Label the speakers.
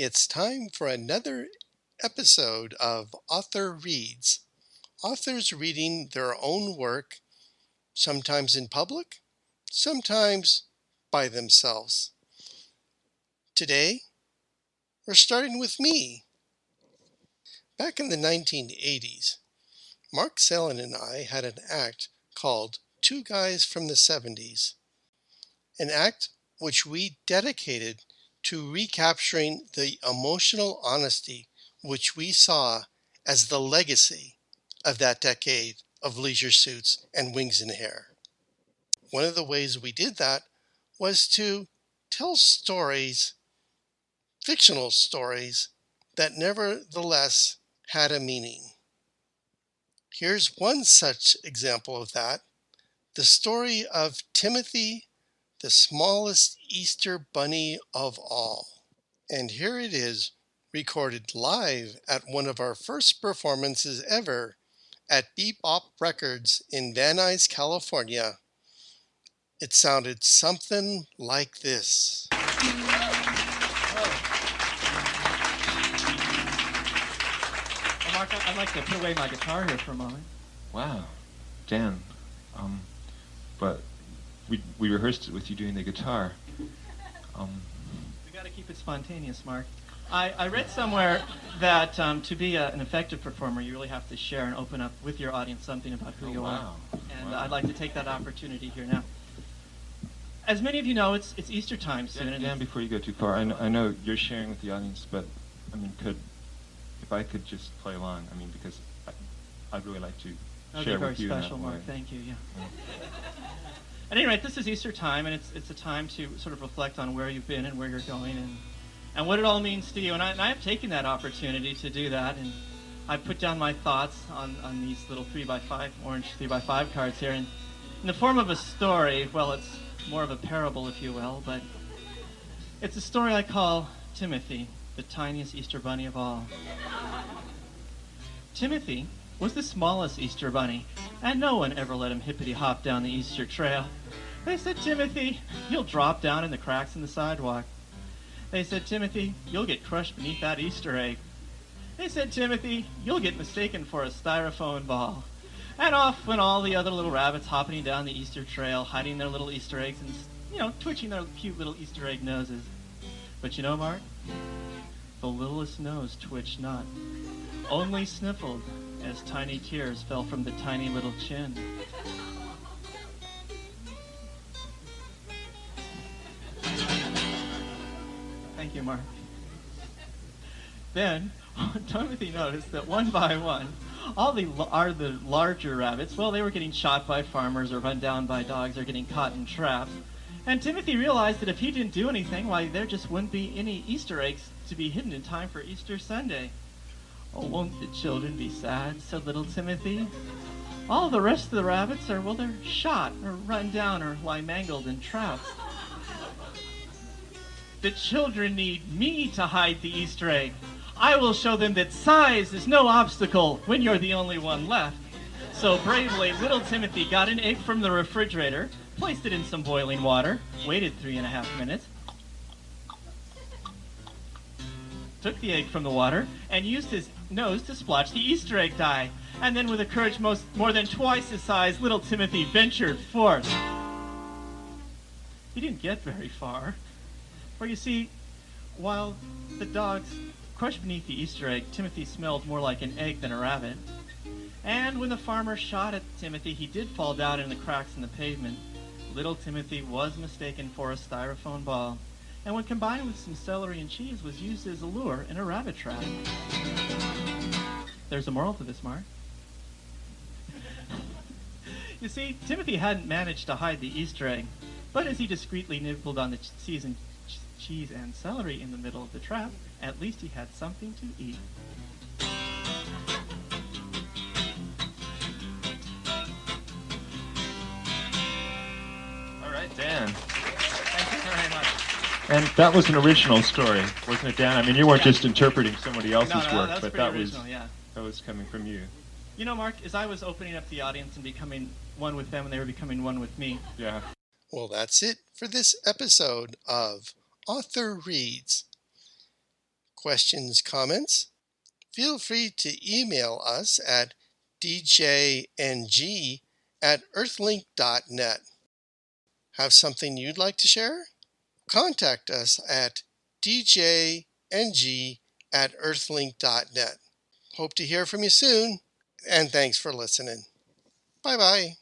Speaker 1: It's time for another episode of Author Reads. Authors reading their own work, sometimes in public, sometimes by themselves. Today, we're starting with me. Back in the 1980s, Mark Salin and I had an act called Two Guys from the 70s, an act which we dedicated to recapturing the emotional honesty which we saw as the legacy of that decade of leisure suits and wings and hair. One of the ways we did that was to tell stories, fictional stories, that nevertheless had a meaning. Here's one such example of that, the story of Timothy, the smallest Easter bunny of all. And here it is, recorded live at one of our first performances ever at Bebop Records in Van Nuys, California. It sounded something like this.
Speaker 2: Mark, I'd like to put away my guitar here for a moment.
Speaker 3: Wow, Dan. But we rehearsed it with you doing the guitar.
Speaker 2: We got to keep it spontaneous, Mark. I read somewhere that to be an effective performer, you really have to share and open up with your audience something about who you are. And I'd like to take that opportunity here now. As many of you know, it's Easter time soon.
Speaker 3: Dan, before you go too far, I know you're sharing with the audience, but if I could just play along, because I'd really like to share with you.
Speaker 2: Very special, Mark. Thank you. Yeah. At any rate, this is Easter time, and it's a time to sort of reflect on where you've been and where you're going, and what it all means to you. And I have taken that opportunity to do that, and I put down my thoughts on these little 3x5 orange 3x5 cards here, and in the form of a story. Well, it's more of a parable, if you will, but it's a story I call Timothy, the tiniest Easter bunny of all. Timothy was the smallest Easter bunny, and no one ever let him hippity-hop down the Easter trail. They said, "Timothy, you'll drop down in the cracks in the sidewalk." They said, "Timothy, you'll get crushed beneath that Easter egg." They said, "Timothy, you'll get mistaken for a styrofoam ball." And off went all the other little rabbits hopping down the Easter trail, hiding their little Easter eggs and, twitching their cute little Easter egg noses. But you know, Mark, the littlest nose twitched not, only sniffled as tiny tears fell from the tiny little chin. Thank you, Mark. Then, Timothy noticed that one by one, all the larger rabbits, well, they were getting shot by farmers or run down by dogs or getting caught in traps. And Timothy realized that if he didn't do anything, why, there just wouldn't be any Easter eggs to be hidden in time for Easter Sunday. "Oh, won't the children be sad?" said little Timothy. "All the rest of the rabbits they're shot or run down or lie mangled in traps. The children need me to hide the Easter egg. I will show them that size is no obstacle when you're the only one left." So bravely, little Timothy got an egg from the refrigerator, placed it in some boiling water, waited 3.5 minutes, took the egg from the water, and used his nose to splotch the Easter egg dye. And then with a courage more than twice his size, little Timothy ventured forth. He didn't get very far. For you see, while the dogs crushed beneath the Easter egg, Timothy smelled more like an egg than a rabbit. And when the farmer shot at Timothy, he did fall down in the cracks in the pavement. Little Timothy was mistaken for a styrofoam ball, and when combined with some celery and cheese, was used as a lure in a rabbit trap. There's a moral to this, Mark. You see, Timothy hadn't managed to hide the Easter egg, but as he discreetly nibbled on the cheese and celery in the middle of the trap, at least he had something to eat.
Speaker 3: All right, Dan.
Speaker 2: Thank you very much.
Speaker 3: And that was an original story, wasn't it, Dan? You weren't just interpreting somebody else's work,
Speaker 2: that's
Speaker 3: but
Speaker 2: that
Speaker 3: was coming from you.
Speaker 2: You know, Mark, as I was opening up the audience and becoming one with them, and they were becoming one with me.
Speaker 3: Yeah.
Speaker 1: Well, that's it for this episode of Author Reads. questions, comments, feel free to email us at djng@earthlink.net. Have something you'd like to share? Contact us at djng@earthlink.net. Hope to hear from you soon, and thanks for listening. Bye-bye.